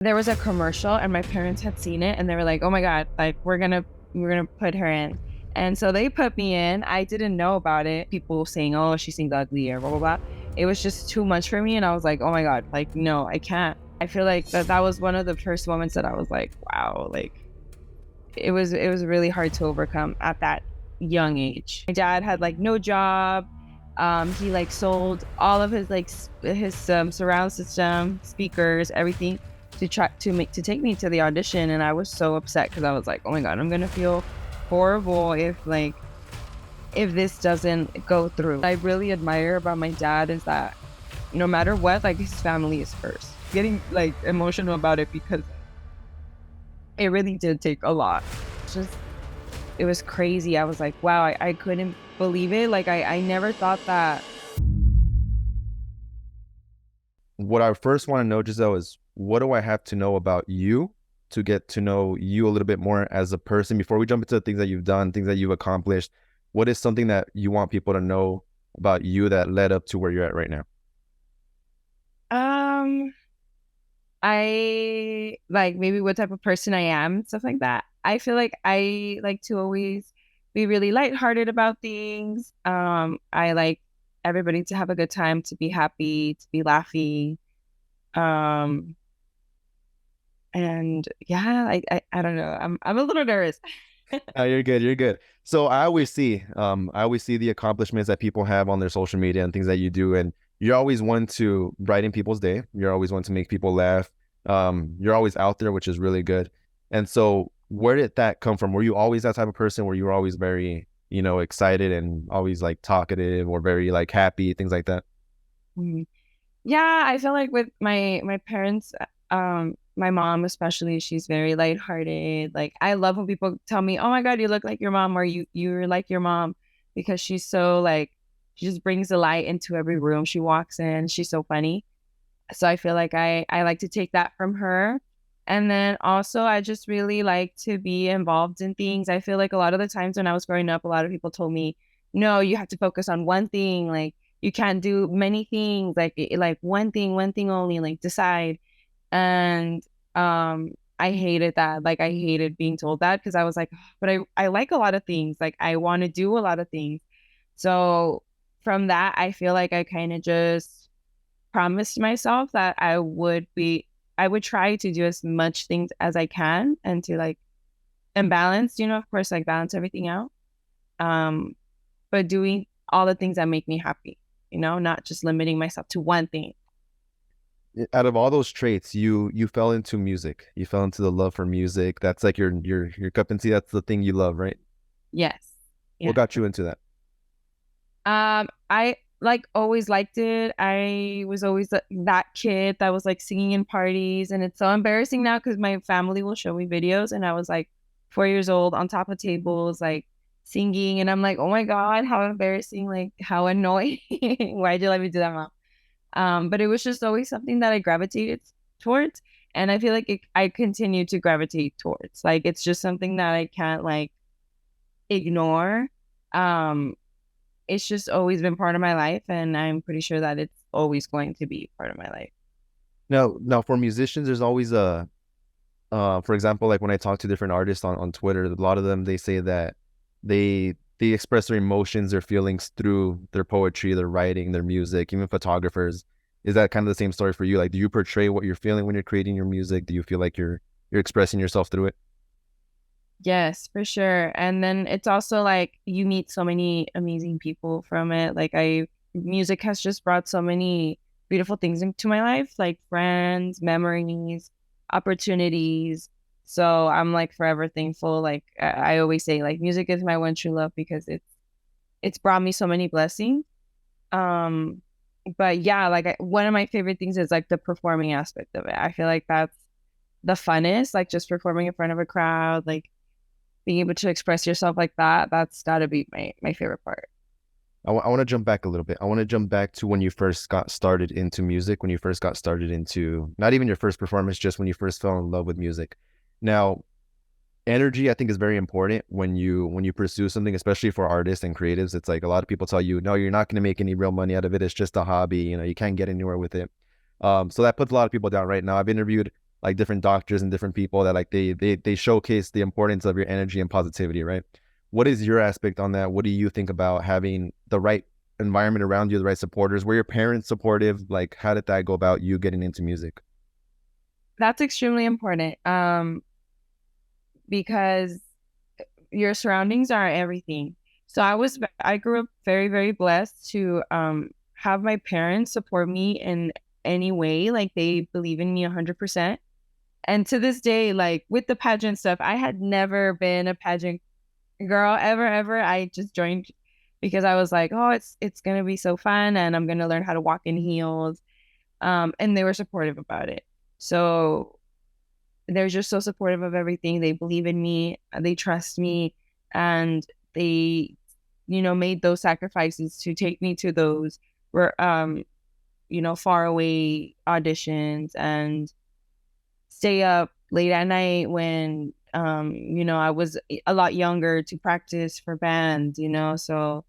There was a commercial and my parents had seen it and they were like, oh my God, like we're gonna put her in. And so they put me in. I didn't know about it. People saying, oh, she sings ugly or blah, blah, blah. It was just too much for me. And I was like, oh my God, like, no, I can't. I feel like that was one of the first moments that I was like, wow, like it was really hard to overcome at that young age. My dad had like no job. He like sold all of his surround system, speakers, everything to try to take me to the audition, and I was so upset because I was like, oh my God, I'm gonna feel horrible if this doesn't go through. What I really admire about my dad is that no matter what, like his family is first. Getting like emotional about it because it really did take a lot. It was crazy. I was like, wow, I couldn't believe it. Like I never thought that. What I first want to know, Gisselle, is what do I have to know about you to get to know you a little bit more as a person before we jump into the things that you've done, things that you've accomplished? What is something that you want people to know about you that led up to where you're at right now? Um, I like maybe what type of person I am, stuff like that. I feel like I like to always be really lighthearted about things. I like everybody to have a good time, to be happy, to be laughing. Um, and yeah, I don't know. I'm a little nervous. Oh, you're good. You're good. So I always see the accomplishments that people have on their social media and things that you do, and you're always one to brighten people's day. You're always one to make people laugh. You're always out there, which is really good. And so, where did that come from? Were you always that type of person? Were you always very, excited and always like talkative or very like happy, things like that? Mhm. Yeah, I feel like with my parents, my mom especially, she's very lighthearted. Like I love when people tell me, "Oh my God, you look like your mom," or "you're like your mom," because she's so like she just brings the light into every room she walks in. She's so funny. So I feel like I like to take that from her. And then also I just really like to be involved in things. I feel like a lot of the times when I was growing up, a lot of people told me, no, you have to focus on one thing. Like you can't do many things. Like one thing only, like decide. And I hated that. Like I hated being told that because I was like, but I like a lot of things. Like I want to do a lot of things. So from that, I feel like I kind of just promised myself that I would try to do as much things as I can and to like and balance, of course, like balance everything out. Um, but doing all the things that make me happy, not just limiting myself to one thing. Out of all those traits, you fell into music. You fell into the love for music. That's like your cup and tea. That's the thing you love, right? Yes. What Yeah. got you into that? I like always liked it. I was always that kid that was like singing in parties, and it's so embarrassing now because my family will show me videos, and I was like 4 years old on top of tables, like singing, and I'm like, oh my God, how embarrassing! Like how annoying! Why'd you let me do that, mom? But it was just always something that I gravitated towards, and I feel like I continue to gravitate towards. Like it's just something that I can't like ignore. Um, it's just always been part of my life, and I'm pretty sure that it's always going to be part of my life. Now for musicians, there's always for example, like when I talk to different artists on Twitter, a lot of them, they say that they express their emotions, their feelings through their poetry, their writing, their music, even photographers. Is that kind of the same story for you? Like, do you portray what you're feeling when you're creating your music? Do you feel like you're expressing yourself through it? Yes, for sure. And then it's also like you meet so many amazing people from it. Music has just brought so many beautiful things into my life, like friends, memories, opportunities. So I'm like forever thankful. Like I always say, like music is my one true love because it's brought me so many blessings. Um, but yeah, one of my favorite things is like the performing aspect of it. I feel like that's the funnest, like just performing in front of a crowd, like being able to express yourself like that. That's got to be my favorite part. I want to jump back a little bit. I want to jump back to when you first got started into music, when you first got started into not even your first performance, just when you first fell in love with music. Now, energy I think is very important when you pursue something, especially for artists and creatives. It's like a lot of people tell you, no, you're not going to make any real money out of it. It's just a hobby. You can't get anywhere with it. So that puts a lot of people down. Right now, I've interviewed like different doctors and different people that like they showcase the importance of your energy and positivity, right? What is your aspect on that? What do you think about having the right environment around you, the right supporters? Were your parents supportive? Like, how did that go about you getting into music? That's extremely important. Because your surroundings are everything. So I grew up very, very blessed to have my parents support me in any way. Like they believe in me 100%. And to this day, like with the pageant stuff, I had never been a pageant girl ever. I just joined because I was like, oh, it's gonna be so fun, and I'm gonna learn how to walk in heels. And they were supportive about it. So they're just so supportive of everything. They believe in me, they trust me, and they, made those sacrifices to take me to those were far away auditions and stay up late at night when I was a lot younger to practice for bands, so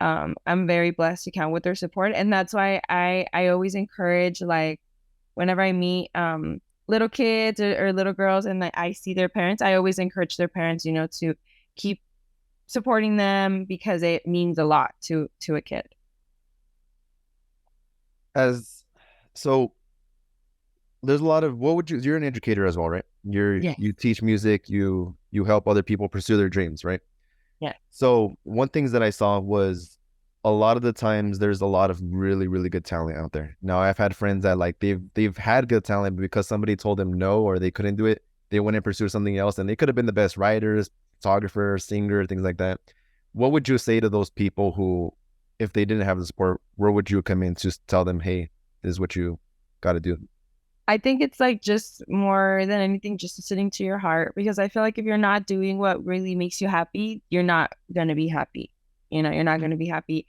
I'm very blessed to count with their support. And that's why I always encourage, like, whenever I meet little kids or little girls and like I see their parents, I always encourage their parents, to keep supporting them because it means a lot to a kid. As so there's a lot of what would you're an educator as well, right? Yes. You teach music, you help other people pursue their dreams, right? Yeah. So one things that I saw was a lot of the times there's a lot of really, really good talent out there. Now I've had friends that like they've had good talent, but because somebody told them no or they couldn't do it, they went and pursued something else, and they could have been the best writers, photographers, singer, things like that. What would you say to those people who, if they didn't have the support, where would you come in to tell them, hey, this is what you got to do? I think it's like just more than anything, just listening to your heart, because I feel like if you're not doing what really makes you happy, you're not going to be happy. You're not going to be happy.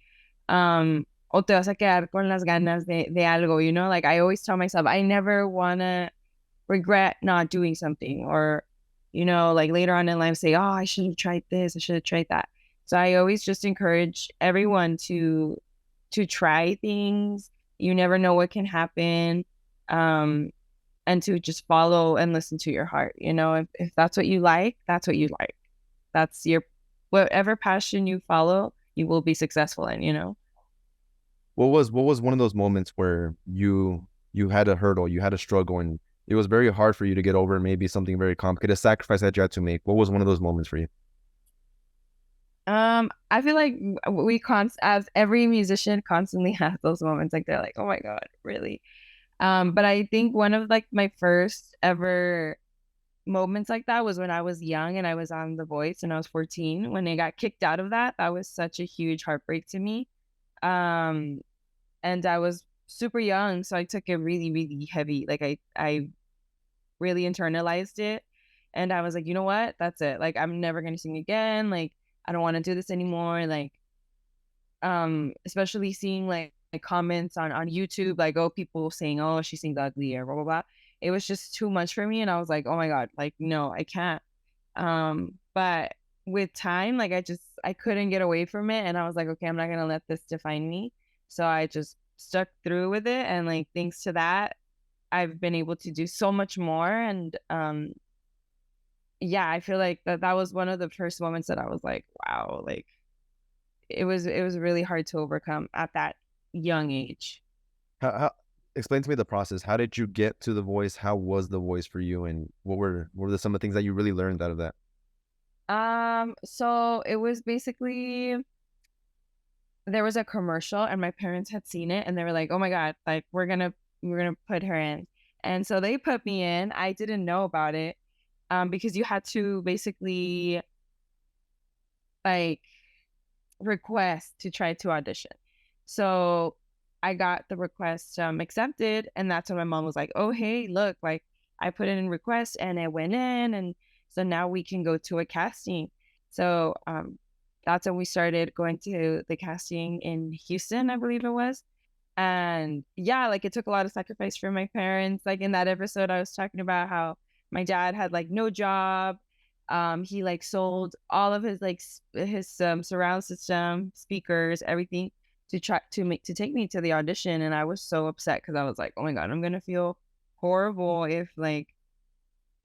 O te vas a quedar con las ganas de algo, like I always tell myself, I never want to regret not doing something or, like later on in life say, oh, I should have tried this. I should have tried that. So I always just encourage everyone to try things. You never know what can happen. Um, and to just follow and listen to your heart. If that's what you like, that's what you like. That's your whatever passion you follow, you will be successful in. What was one of those moments where you had a hurdle, you had a struggle, and it was very hard for you to get over maybe something very complicated, a sacrifice that you had to make? What was one of those moments for you? I feel like as every musician constantly has those moments, like they're like, oh my God, really? But I think one of like my first ever moments like that was when I was young and I was on The Voice and I was 14. When they got kicked out of that, that was such a huge heartbreak to me. Um, and I was super young, so I took it really, really heavy. Like I really internalized it, and I was like, you know what? That's it. Like I'm never gonna sing again. Like I don't want to do this anymore. Like especially seeing like comments on YouTube, like, oh, people saying, oh, she sings ugly or blah blah blah. It was just too much for me, and I was like, oh my God, like no, I can't. But with time, like I couldn't get away from it, and I was like, okay, I'm not gonna let this define me. So I just stuck through with it, and like thanks to that, I've been able to do so much more. And yeah, I feel like that was one of the first moments that I was like, wow, like it was really hard to overcome at that young age. How explain to me the process. How did you get to The Voice? How was The Voice for you, and what were some of the things that you really learned out of that? So it was basically there was a commercial and my parents had seen it and they were like, "Oh my God, like we're gonna put her in." And so they put me in. I didn't know about it because you had to basically like request to try to audition. So I got the request accepted, and that's when my mom was like, "Oh, hey, look, like I put in a request and it went in, and so now we can go to a casting." So that's when we started going to the casting in Houston, I believe it was. And yeah, like it took a lot of sacrifice from my parents. Like in that episode, I was talking about how my dad had like no job. He like sold all of his like his surround system, speakers, everything to try to take me to the audition. And I was so upset because I was like, oh my God, I'm gonna feel horrible if like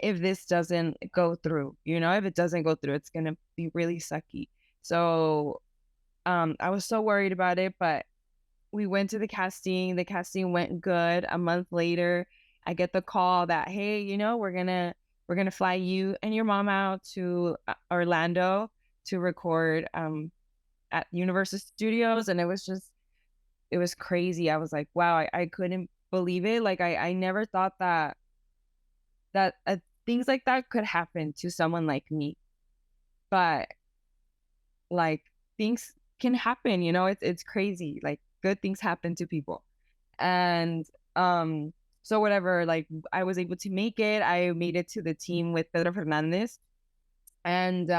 if this doesn't go through, if it doesn't go through, it's going to be really sucky. So I was so worried about it, but we went to the casting. The casting went good. A month later, I get the call that, hey, we're gonna fly you and your mom out to Orlando to record at Universal Studios, and it was crazy. I was like, wow, I couldn't believe it. Like I never thought that things like that could happen to someone like me, but like things can happen. It's crazy. Like good things happen to people, and so whatever. Like I was able to make it. I made it to the team with Pedro Fernandez, and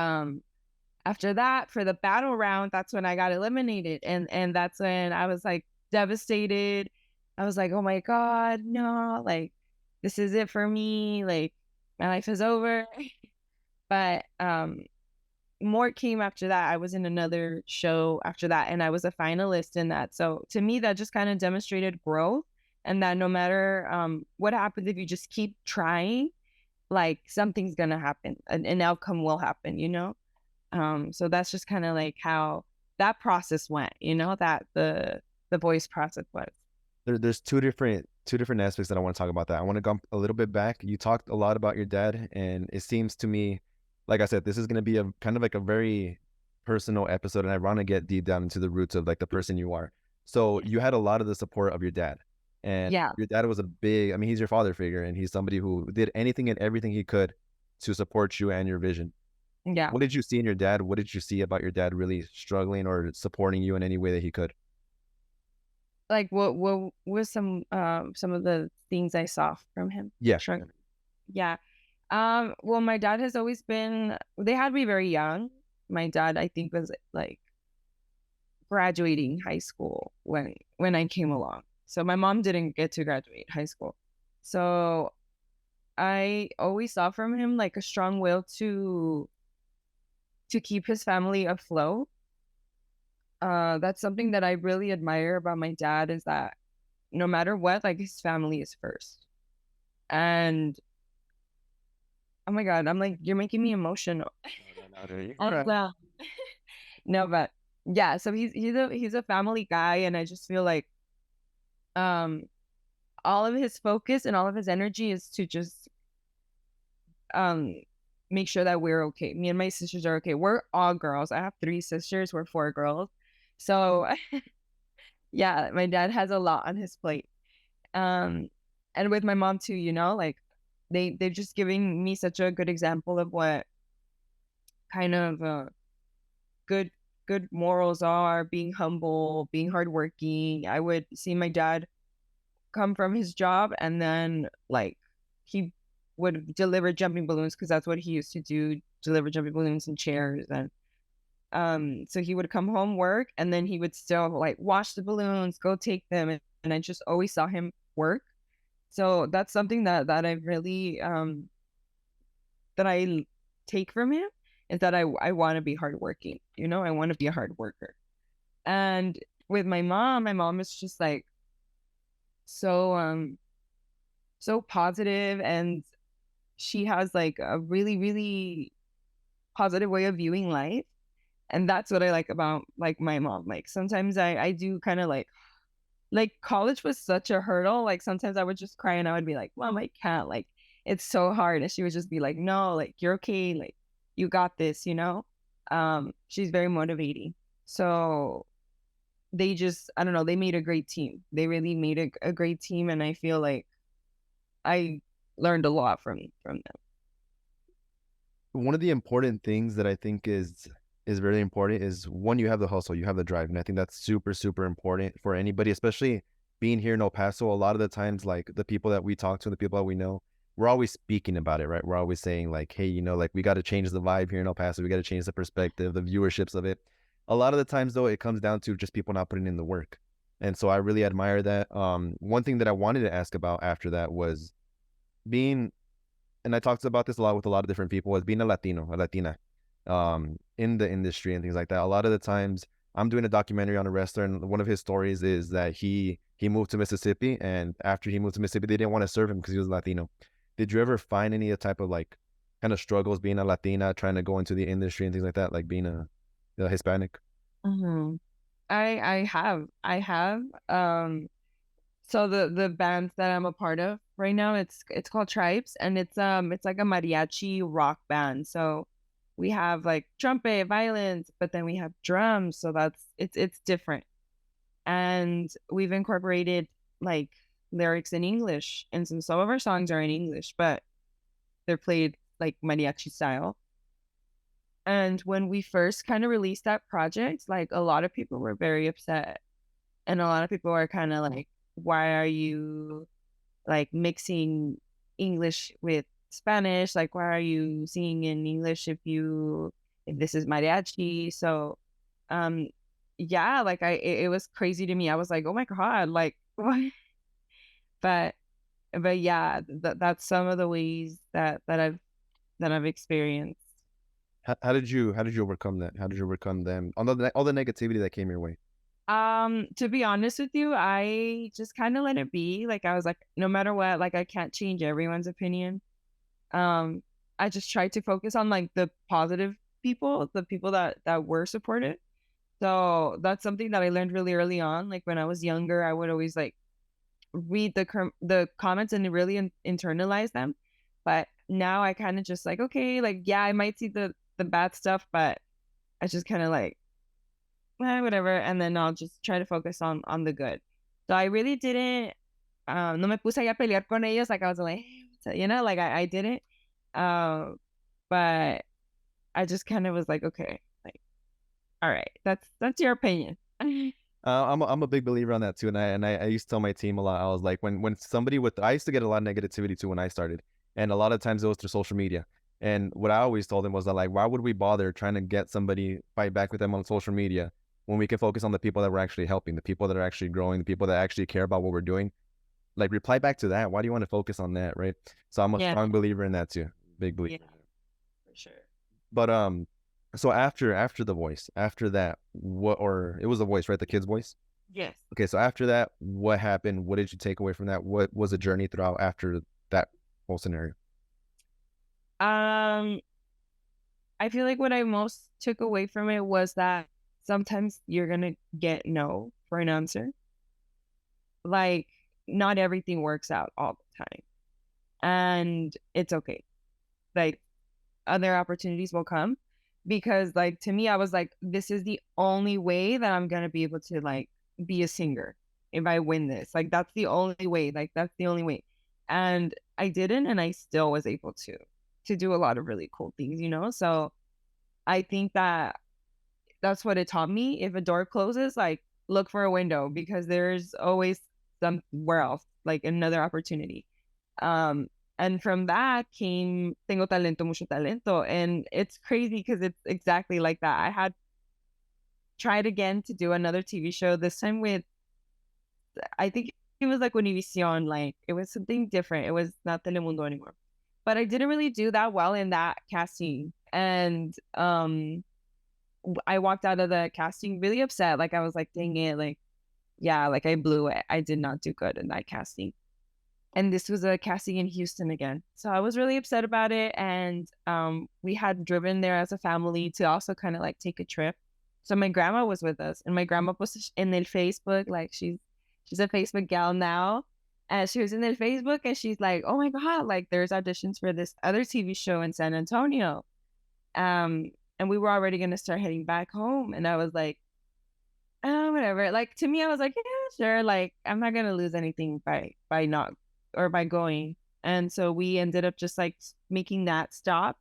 after that, for the battle round, that's when I got eliminated, and that's when I was like devastated. I was like, oh my god, no, like this is it for me. Like my life is over. But more came after that. I was in another show after that, and I was a finalist in that. So to me, that just kind of demonstrated growth, and that no matter what happens, if you just keep trying, like something's gonna happen, an outcome will happen. So that's just kind of like how that process went. That the voice process was. There's two different aspects that I want to talk about that. I want to go a little bit back. You talked a lot about your dad, and it seems to me, like I said, this is going to be a kind of like a very personal episode, and I want to get deep down into the roots of like the person you are. So you had a lot of the support of your dad, and Yeah, your dad was I mean, he's your father figure, and he's somebody who did anything and everything he could to support you and your vision. yeah. What did you see in your dad? What did you see about your dad really struggling or supporting you in any way that he could? Like what was some of the things I saw from him? Yeah. Sure. Yeah. Well, my dad has always been. They had me very young. My dad, I think, was like graduating high school when I came along. So my mom didn't get to graduate high school. So I always saw from him like a strong will to keep his family afloat. That's something that I really admire about my dad, is that no matter what, like his family is first. And oh my God, I'm like, you're making me emotional. No, you Oh, cry. well, no, but yeah, so he's a family guy, and I just feel like um all of his focus and all of his energy is to just um make sure that we're okay. Me and my sisters are okay. We're all girls. I have three sisters. We're four girls. So yeah, my dad has a lot on his plate. Um, and with my mom too, like they're just giving me such a good example of what kind of good good morals are, being humble, being hardworking. I would see my dad come from his job, and then like he would deliver jumping balloons, because that's what he used to do, deliver jumping balloons and chairs. And so he would come home, work, and then he would still like wash the balloons, go take them, and I just always saw him work. So that's something that I really that I take from him, is that I want to be hardworking. I want to be a hard worker. And with my mom is just like so so positive, and she has like a really really positive way of viewing life. And that's what I like about like my mom. Like sometimes I do kind of like college was such a hurdle. Like sometimes I would just cry, and I would be like, Mom, I can't, like it's so hard. And she would just be like, no, like you're okay, like you got this. She's very motivating. So they just, I don't know, they made a great team. They really made a great team, and I feel like I learned a lot from them. One of the important things that I think is really important is, one, you have the hustle, you have the drive, and I think that's super super important for anybody, especially being here in El Paso. A lot of the times, like the people that we talk to and the people that we know, we're always speaking about it, right? We're always saying like, hey, like we got to change the vibe here in El Paso, we got to change the perspective, the viewerships of it. A lot of the times though, it comes down to just people not putting in the work. And so I really admire that. One thing that I wanted to ask about after that was being, and I talked about this a lot with a lot of different people, was being a Latino, a Latina, in the industry and things like that. A lot of the times, I'm doing a documentary on a wrestler, and one of his stories is that he moved to Mississippi, and after he moved to Mississippi, they didn't want to serve him because he was Latino. Did you ever find any type of like kind of struggles being a Latina, trying to go into the industry and things like that, like being a Hispanic? Hmm. I have. So the bands that I'm a part of right now, it's called Tribes, and it's like a mariachi rock band. So we have like trumpet, violins, but then we have drums. So it's different. And we've incorporated like lyrics in English, and some of our songs are in English, but they're played like mariachi style. And when we first kind of released that project, like a lot of people were very upset, and a lot of people are kind of like, why are you like mixing English with Spanish? Like, why are you singing in English if this is mariachi? So, um, yeah, like it was crazy to me. I was like, oh my God, like what? But yeah, that's some of the ways that I've experienced. How did you overcome that? How did you overcome them all the negativity that came your way? To be honest with you, I just kind of let it be. Like I was like, no matter what, like I can't change everyone's opinion. Um, I just tried to focus on like the positive people, the people that were supported. So that's something that I learned really early on. Like when I was younger, I would always like read the comments and really internalize them. But now I kind of just like, okay, like yeah, I might see the bad stuff, but I just kind of like whatever, and then I'll just try to focus on the good. So I really didn't no me puse ahí a pelear con ellos like I was like, like I didn't. Um, but I just kind of was like, okay, like, all right, that's your opinion. I'm a big believer on that too, and I used to tell my team a lot. I was like, when somebody with I used to get a lot of negativity too when I started, and a lot of times it was through social media. And what I always told them was that like, why would we bother trying to get somebody fight back with them on social media when we can focus on the people that we're actually helping, the people that are actually growing, the people that actually care about what we're doing. Like reply back to that. Why do you want to focus on that, right? So I'm a Yeah, strong believer in that too. Big yeah, believer. for sure. But so after the voice, after that, what or it was the voice, right? The kid's voice. Yes. Okay, so after that, what happened? What did you take away from that? What was the journey throughout after that whole scenario? Um, I feel like what I most took away from it was that sometimes you're gonna get no for an answer. Like, not everything works out all the time, and it's okay. Like, other opportunities will come because, like, to me, I was like, this is the only way that I'm gonna be able to like be a singer if I win this. Like, that's the only way. Like, that's the only way. And I didn't, and I still was able to do a lot of really cool things. So I think that that's what it taught me. If a door closes, like look for a window because there's always somewhere else, like another opportunity. Um, and from that came Tengo Talento Mucho Talento. And it's crazy because it's exactly like that. I had tried again to do another TV show, this time with, I think it was like Univision, like it was something different. It was not Telemundo anymore. But I didn't really do that well in that casting. And I walked out of the casting really upset. Like I was like, dang it, like yeah, like I blew it. I did not do good in that casting. And this was a casting in Houston again. So I was really upset about it. And we had driven there as a family to also kind of like take a trip. So my grandma was with us, and my grandma was in the Facebook, like she's a Facebook gal now. And she was in the Facebook, and she's like, oh my God, like there's auditions for this other TV show in San Antonio. Um, and we were already gonna start heading back home. And I was like, oh, whatever. Like to me, I was like, yeah, sure. Like I'm not gonna lose anything by not or by going. And so we ended up just like making that stop.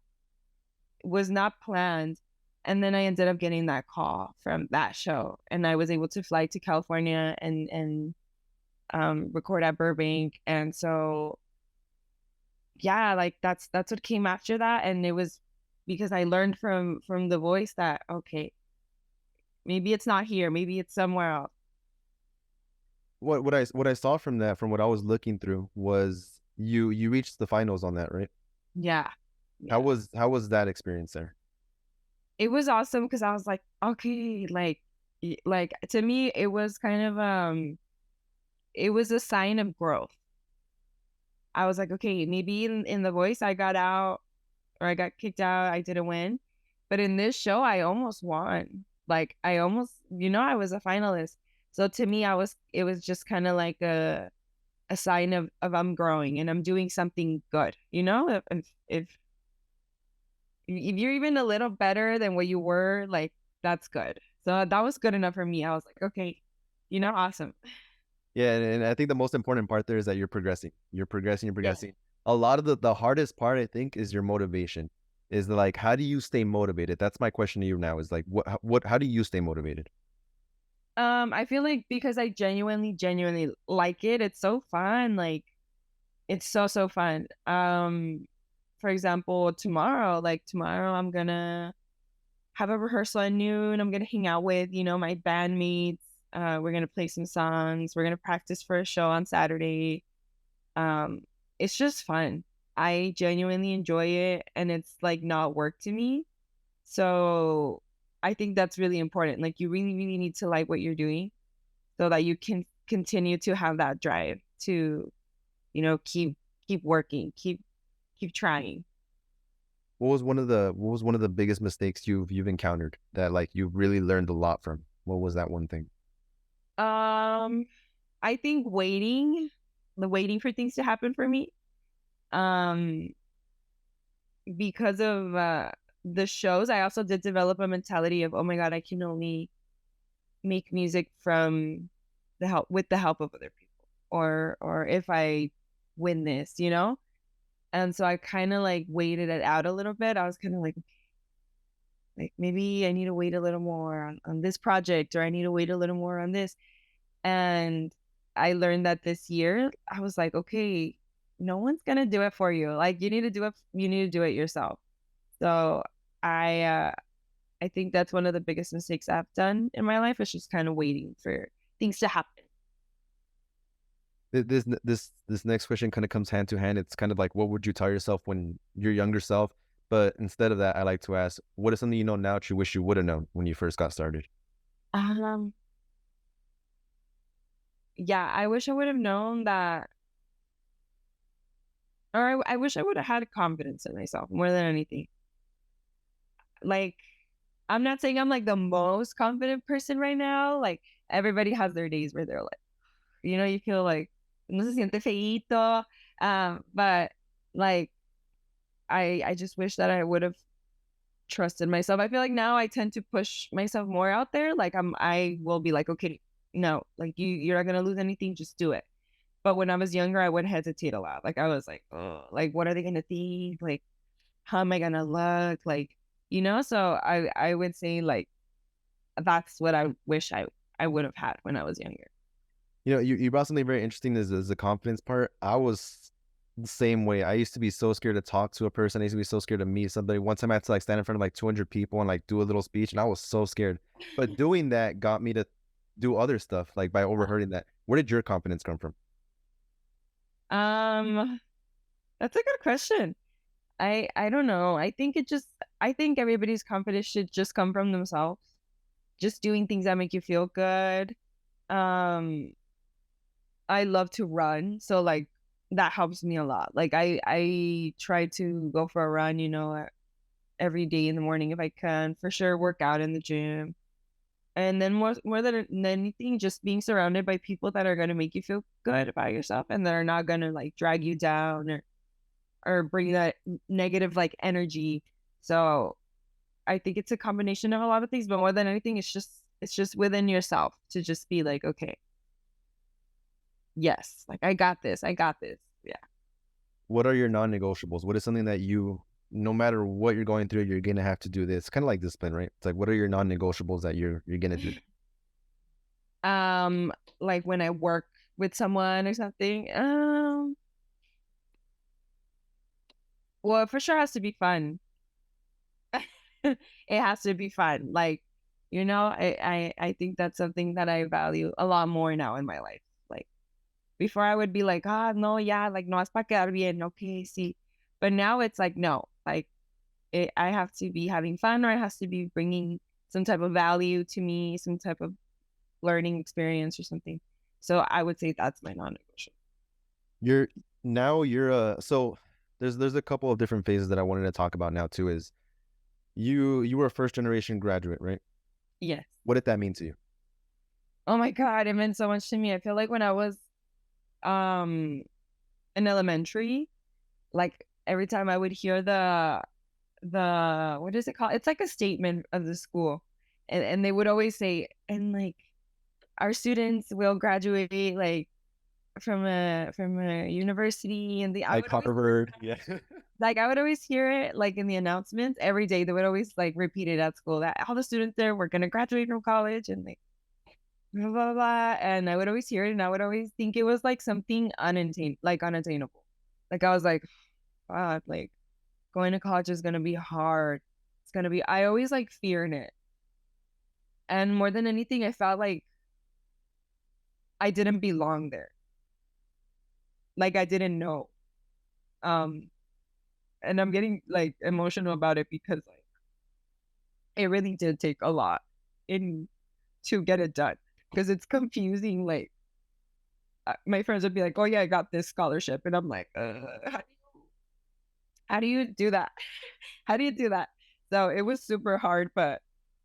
It was not planned. And then I ended up getting that call from that show, and I was able to fly to California and record at Burbank. And so yeah, like that's what came after that. And it was because I learned from the voice that okay, maybe it's not here, maybe it's somewhere else. What I saw from that, from what I was looking through, was you reached the finals on that, right? Yeah. How Yeah. was how was that experience there? It was awesome because I was like, okay, like to me it was kind of it was a sign of growth. I was like, okay, maybe in The Voice I got out or I got kicked out, I didn't win. But in this show, I almost won. Like I almost, I was a finalist. So to me, it was just kind of like a sign of I'm growing and I'm doing something good. If you're even a little better than what you were, like that's good. So that was good enough for me. I was like, okay, awesome. Yeah, and I think the most important part there is that you're progressing. You're progressing, you're progressing. A lot of the hardest part, I think, is your motivation. Is like, how do you stay motivated? That's my question to you now. Is like, how do you stay motivated? I feel like because I genuinely like it, it's so fun. Like it's so fun. For example, tomorrow I'm gonna have a rehearsal at noon. I'm gonna hang out with, my bandmates. We're gonna play some songs. We're gonna practice for a show on Saturday. Um, it's just fun. I genuinely enjoy it and it's like not work to me. So I think that's really important. Like you really need to like what you're doing so that you can continue to have that drive to, keep working, keep trying. What was one of the biggest mistakes you've encountered that like you really learned a lot from? What was that one thing? Um, I think waiting for things to happen for me. Um, because of the shows, I also did develop a mentality of, oh my God, I can only make music from the help of other people, or if I win this. And so I kind of like waited it out a little bit. I was kind of like maybe I need to wait a little more on this project, or I need to wait a little more on this. And I learned that this year, I was like, okay, no one's gonna do it for you. Like you need to do it yourself. So I uh I think that's one of the biggest mistakes I've done in my life is just kind of waiting for things to happen. This next question kind of comes hand to hand. It's kind of like, what would you tell yourself when your younger self? But instead of that, I like to ask, what is something you know now that you wish you would have known when you first got started? Um, yeah, I wish I would have known that, or I wish I would have had confidence in myself more than anything. Like, I'm not saying I'm like the most confident person right now. Like, everybody has their days where they're like, you feel like, no se siente feíto. But like, I just wish that I would have trusted myself. I feel like now I tend to push myself more out there. Like I will be like, okay, no, like you're not gonna lose anything, just do it. But when I was younger, I would hesitate a lot. Like I was like, oh, like what are they gonna think? Like how am I gonna look? Like, so I would say like that's what I wish I would have had when I was younger. You brought something very interesting is the confidence part. I was the same way. I used to be so scared to talk to a person. I used to be so scared to meet somebody. One time I had to like stand in front of like 200 people and like do a little speech, and I was so scared. But doing that got me to do other stuff, like by overhearing that. Where did your confidence come from? Um, that's a good question. I don't know. I think everybody's confidence should just come from themselves. Just doing things that make you feel good. Um, I love to run, so like that helps me a lot. Like I try to go for a run, every day in the morning if I can. For sure, work out in the gym. And then more than anything, just being surrounded by people that are gonna make you feel good about yourself and that are not gonna like drag you down or bring that negative like energy. So I think it's a combination of a lot of things, but more than anything, it's just within yourself to just be like, okay, yes, like I got this. I got this. Yeah. What are your non-negotiables? What is something that no matter what you're going through, you're gonna have to do this? Kind of like discipline, right? It's like, what are your non-negotiables that you're gonna do? Um, like when I work with someone or something. Well, it for sure has to be fun. It has to be fun. Like, I think that's something that I value a lot more now in my life. Like before I would be like, ah, no, yeah, like no es para quedar bien, okay, sí. But now it's like, no, like I have to be having fun or it has to be bringing some type of value to me, some type of learning experience or something. So I would say that's my non-negotiable. You're now you're so there's a couple of different phases that I wanted to talk about now too. Is you were a first generation graduate, right? Yes. What did that mean to you? Oh my God, it meant so much to me. I feel like when I was um in elementary, like every time I would hear the what is it called? It's like a statement of the school. And they would always say, and like our students will graduate like from a university, and the I Like would always Harvard, yeah. like I would always hear it like in the announcements every day. They would always like repeat it at school that all the students there were gonna graduate from college and like blah blah blah. And I would always hear it, and I would always think it was like something unattainable. Like I was like, God, like going to college is gonna be hard. It's gonna be. I always like feared it, and more than anything, I felt like I didn't belong there. Like I didn't know. Um, and I'm getting like emotional about it because like it really did take a lot in to get it done because it's confusing. Like my friends would be like, "Oh yeah, I got this scholarship," and I'm like, how do you do that? How do you do that?" So it was super hard, but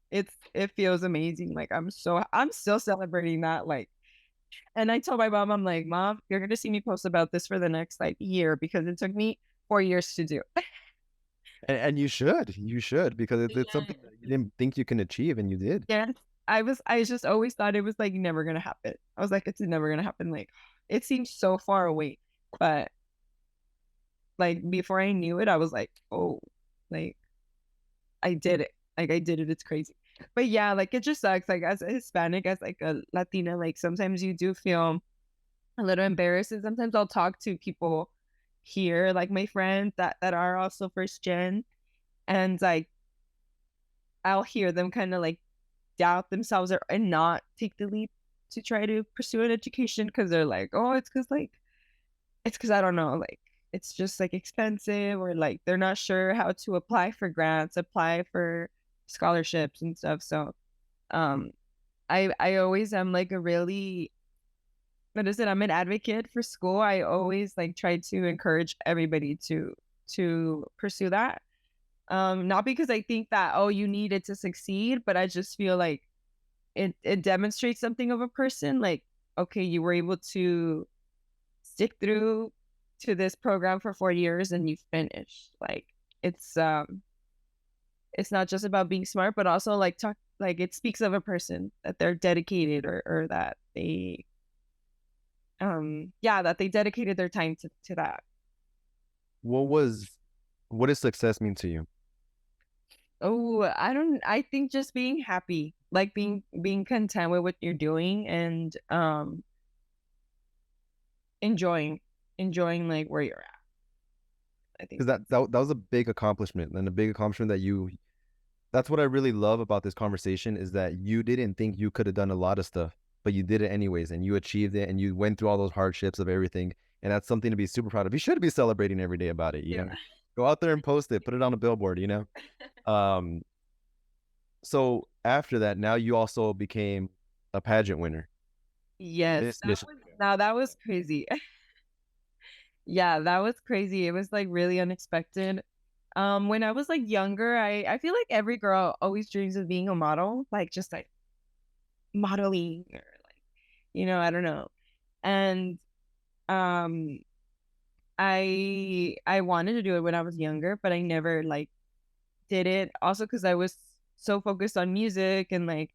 it feels amazing. Like I'm still celebrating that. Like, and I told my mom, I'm like, Mom, you're gonna see me post about this for the next like year because it took me 4 years to do. And you should, because it's something Yeah. that you didn't think you can achieve, and you did. Yes. I just always thought it was like never gonna happen. I was like, it's never gonna happen. Like it seems so far away. But like before I knew it, I was like, oh, like I did it. Like I did it. It's crazy. But yeah, like it just sucks. Like as a Hispanic, as like a Latina, like sometimes you do feel a little embarrassed. And sometimes I'll talk to people here, like my friends that are also first gen, and like I'll hear them kind of like doubt themselves or and not take the leap to try to pursue an education because they're like, oh, it's because I don't know, like it's just like expensive or like they're not sure how to apply for grants, apply for scholarships and stuff. So um I always am like a really what is it? I'm an advocate for school. I always like try to encourage everybody to pursue that. Not because I think that oh you need it to succeed, but I just feel like it demonstrates something of a person. Like okay, you were able to stick through to this program for 4 years and you finished. Like it's um it's not just about being smart, but also like talk like it speaks of a person that they're dedicated or that they yeah that they dedicated their time to that. What was what does success mean to you? Oh, I think just being happy, like being content with what you're doing and enjoying enjoying like where you're at. I think Because that's that was a big accomplishment, and a big accomplishment that you that's what I really love about this conversation, is that you didn't think you could have done a lot of stuff, but you did it anyways, and you achieved it, and you went through all those hardships of everything, and that's something to be super proud of. You should be celebrating every day about it, you yeah. know. Go out there and post it, put it on a billboard, you know. Um, so after that, now you also became a pageant winner. Yes, Miss Michigan. that was crazy. Yeah, that was crazy. It was like really unexpected. When I was like younger, I feel like every girl always dreams of being a model, like just like modeling or like, I don't know. And um I wanted to do it when I was younger, but I never like did it. Also because I was so focused on music and like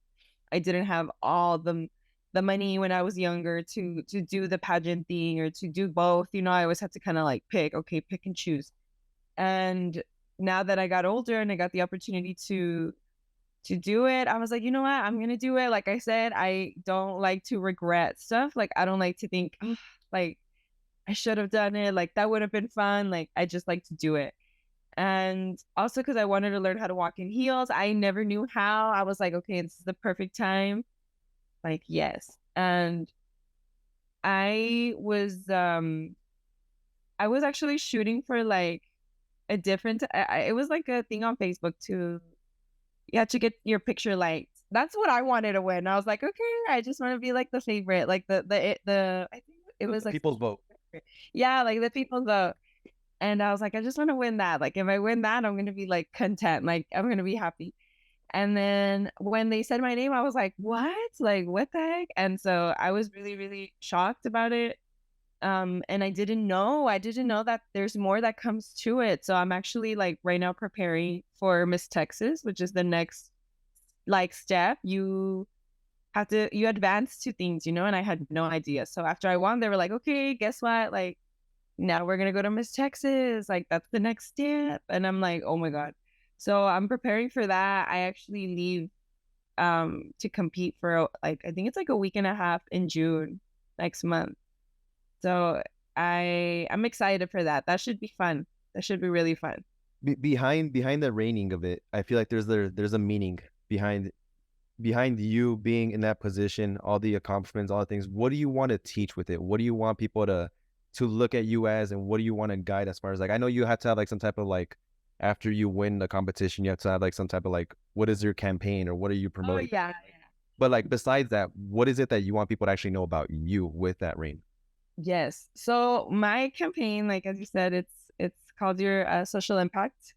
I didn't have all the money when I was younger to do the pageant thing or to do both. I always had to kind of like pick and choose. And now that I got older and I got the opportunity to do it, I was like, you know what? I'm gonna do it. Like I said, I don't like to regret stuff. Like I don't like to think, "Ugh, like I should have done it. Like that would have been fun. Like I just like to do it. And also because I wanted to learn how to walk in heels. I never knew how. I was like, okay, this is the perfect time. Like, yes. And I was actually shooting for like a different it was like a thing on Facebook to you had to get your picture liked. That's what I wanted to win. I was like, okay, I just want to be like the favorite, like the I think it was like People's vote. Yeah, like the people vote. And I was like, I just want to win that. Like if I win that, I'm gonna be like content. Like I'm gonna be happy. And then when they said my name, I was like, what? Like what the heck? And so I was really, really shocked about it. And I didn't know that there's more that comes to it. So I'm actually like right now preparing for Miss Texas, which is the next like step. You advance to things, and I had no idea. So after I won, they were like, okay, guess what? Like now we're gonna go to Miss Texas. Like that's the next step. And I'm like, oh my God. So I'm preparing for that. I actually leave to compete for like I think it's like a week and a half in June next month. So I'm excited for that. That should be fun. That should be really fun. Behind the reigning of it, I feel like there's a meaning behind you being in that position, all the accomplishments, all the things. What do you want to teach with it? What do you want people to look at you as, and what do you want to guide as far as like, I know you have to have like some type of like, after you win the competition, you have to have like some type of like, what is your campaign or what are you Oh promoting? yeah. But like besides that, what is it that you want people to actually know about you with that reign? Yes. So my campaign, like as you said, it's called your social impact.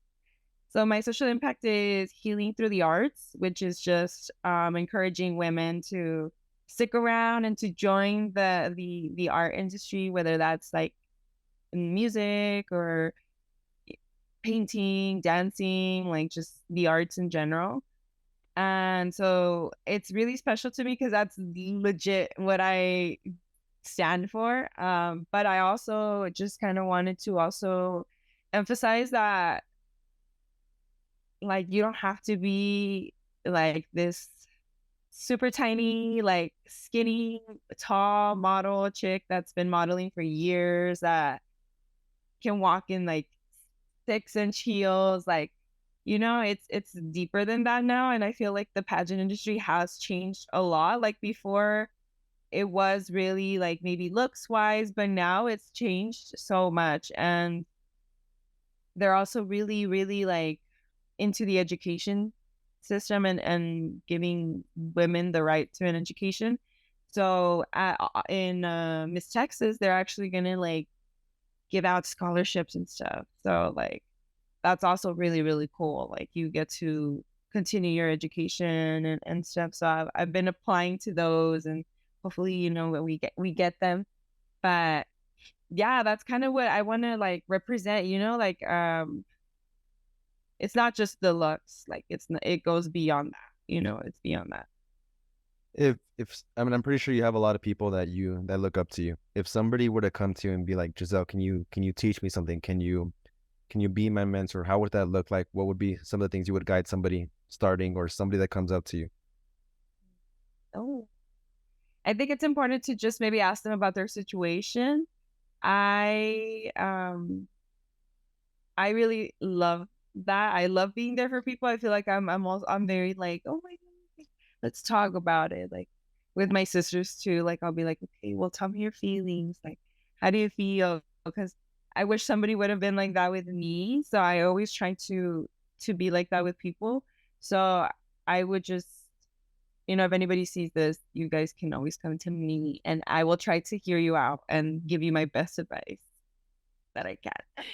So my social impact is healing through the arts, which is just encouraging women to stick around and to join the art industry, whether that's like in music or painting, dancing, like just the arts in general. And so it's really special to me because that's legit what I stand for. But I also just kind of wanted to also emphasize that like you don't have to be like this super tiny, like skinny, tall model chick that's been modeling for years that can walk in like 6-inch heels. Like, it's deeper than that now. And I feel like the pageant industry has changed a lot. Like before it was really like maybe looks wise, but now it's changed so much. And they're also really, really like into the education system and giving women the right to an education. So in Miss Texas, they're actually gonna like give out scholarships and stuff. So like that's also really, really cool. Like you get to continue your education and stuff. So I've been applying to those and hopefully, we get them. But yeah, that's kind of what I want to like represent, like it's not just the looks, like it goes beyond that, it's beyond that. If I mean, I'm pretty sure you have a lot of people that look up to you. If somebody were to come to you and be like, Gisselle, can you teach me something? Can you be my mentor? How would that look like? What would be some of the things you would guide somebody starting or somebody that comes up to you? Oh, I think it's important to just maybe ask them about their situation. I really love that. I love being there for people. I feel like I'm very like, oh my God, let's talk about it. Like with my sisters too. Like I'll be like, okay, well, tell me your feelings. Like, how do you feel? Because I wish somebody would have been like that with me. So I always try to be like that with people. So I would just, if anybody sees this, you guys can always come to me and I will try to hear you out and give you my best advice that I can.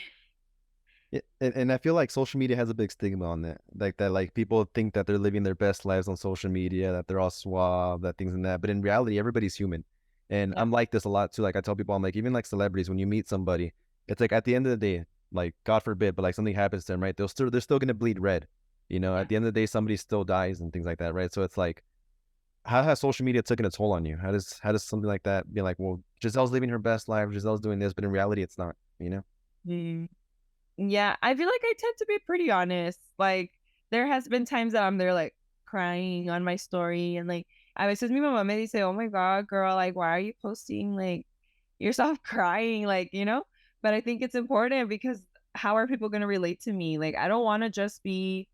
Yeah, and I feel like social media has a big stigma on that. Like that, like people think that they're living their best lives on social media, that they're all suave, that things and that. But in reality, everybody's human. And Yeah. I'm like this a lot too. Like I tell people, I'm like, even like celebrities, when you meet somebody, it's like at the end of the day, like God forbid, but like something happens to them, right? They're still gonna bleed red. Yeah. At the end of the day, somebody still dies and things like that, right? So it's like, how has social media taken a toll on you? How does something like that be like, well, Giselle's living her best life, Giselle's doing this, but in reality, it's not. Mm. Yeah, I feel like I tend to be pretty honest. Like there has been times that I'm there like crying on my story and like a veces mi mamá me dice, "Oh my God, girl, like why are you posting like yourself crying?" Like, But I think it's important because how are people going to relate to me? Like I don't want to just be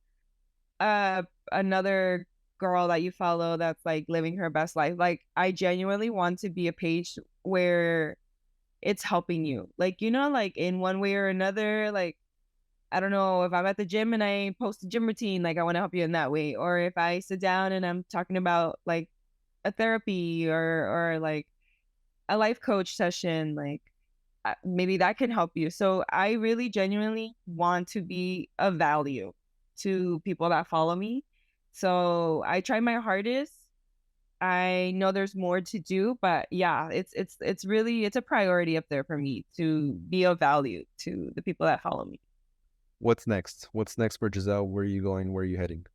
uh another girl that you follow that's like living her best life. Like I genuinely want to be a page where it's helping you. Like, like in one way or another, like I don't know if I'm at the gym and I post a gym routine, like I want to help you in that way. Or if I sit down and I'm talking about like a therapy or like a life coach session, like maybe that can help you. So I really genuinely want to be of value to people that follow me. So I try my hardest. I know there's more to do, but yeah, it's really it's a priority up there for me to be of value to the people that follow me. What's next? What's next for Gisselle? Where are you going? Where are you heading?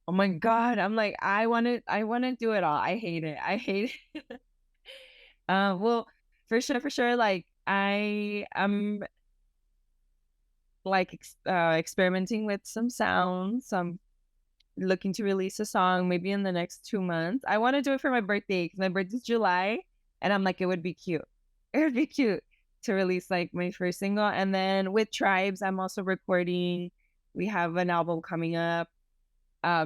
Oh my God, I'm like I want to do it all. I hate it. I hate it. Well, for sure. Like I am like experimenting with some sounds. I'm looking to release a song maybe in the next 2 months. I want to do it for my birthday because my birthday's July, and I'm like, it would be cute. It would be cute to release like my first single. And then with Tribes, I'm also recording. We have an album coming up.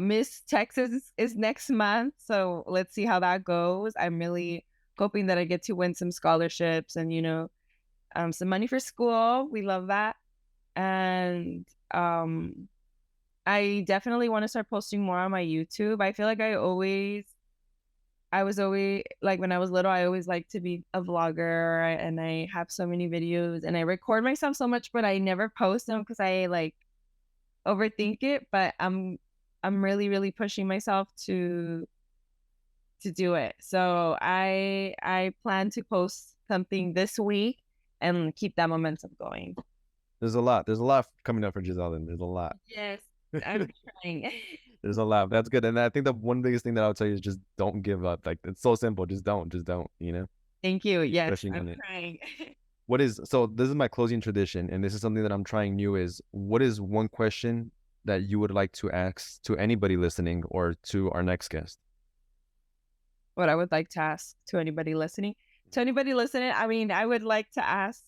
Miss Texas is next month, so let's see how that goes. I'm really hoping that I get to win some scholarships and some money for school. We love that. And I definitely want to start posting more on my YouTube. I feel like I was always like when I was little, I always liked to be a vlogger, and I have so many videos and I record myself so much, but I never post them because I like overthink it. But I'm really, really pushing myself to do it. So I plan to post something this week and keep that momentum going. There's a lot. There's a lot coming up for Gisselle. And there's a lot. Yes, I'm trying. There's a lot. That's good. And I think the one biggest thing that I'll tell you is just don't give up. Like it's so simple. Just don't. Just don't. Thank you. Keep Yes, pushing on I'm it. trying. So this is my closing tradition, and this is something that I'm trying new is what is one question that you would like to ask to anybody listening or to our next guest? What I would like to ask to anybody listening. To anybody listening, I mean, I would like to ask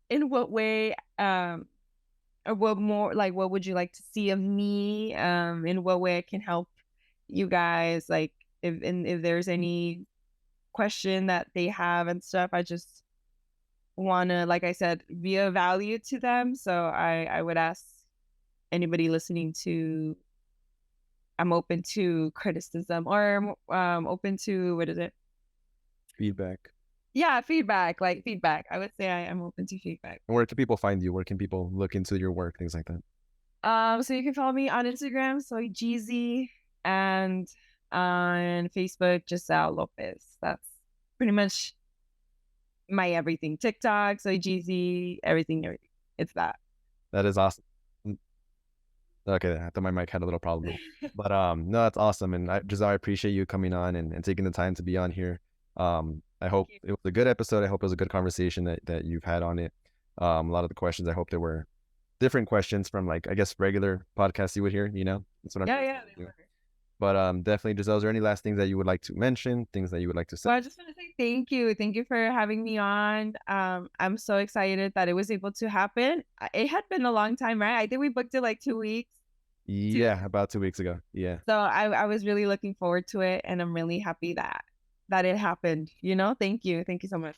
in what way, or what more, like, what would you like to see of me? In what way I can help you guys? Like, if there's any question that they have and stuff, I just want to, like I said, be of value to them. So I would ask anybody listening to, I'm open to criticism or open to, what is it? Feedback. Yeah, feedback, like feedback. I would say I am open to feedback. And where can people find you? Where can people look into your work? Things like that. So you can follow me on Instagram, Soy Jeezy, and on Facebook, Gisselle Lopez. That's pretty much my everything. TikTok, Soy Jeezy, everything, everything. It's that. That is awesome. Okay, I thought my mic had a little problem. But no, that's awesome. And Gisselle, I appreciate you coming on and taking the time to be on here. I hope it was a good episode. I hope it was a good conversation that you've had on it. A lot of the questions, I hope there were different questions from like, I guess, regular podcasts you would hear, That's what I'm Yeah, trying to do. But definitely, Gisselle, is there any last things that you would like to mention, things that you would like to say? Well, I just want to say thank you. Thank you for having me on. I'm so excited that it was able to happen. It had been a long time, right? I think we booked it like 2 weeks. Yeah, about 2 weeks ago. Yeah. So I was really looking forward to it, and I'm really happy that it happened. Thank you. Thank you so much.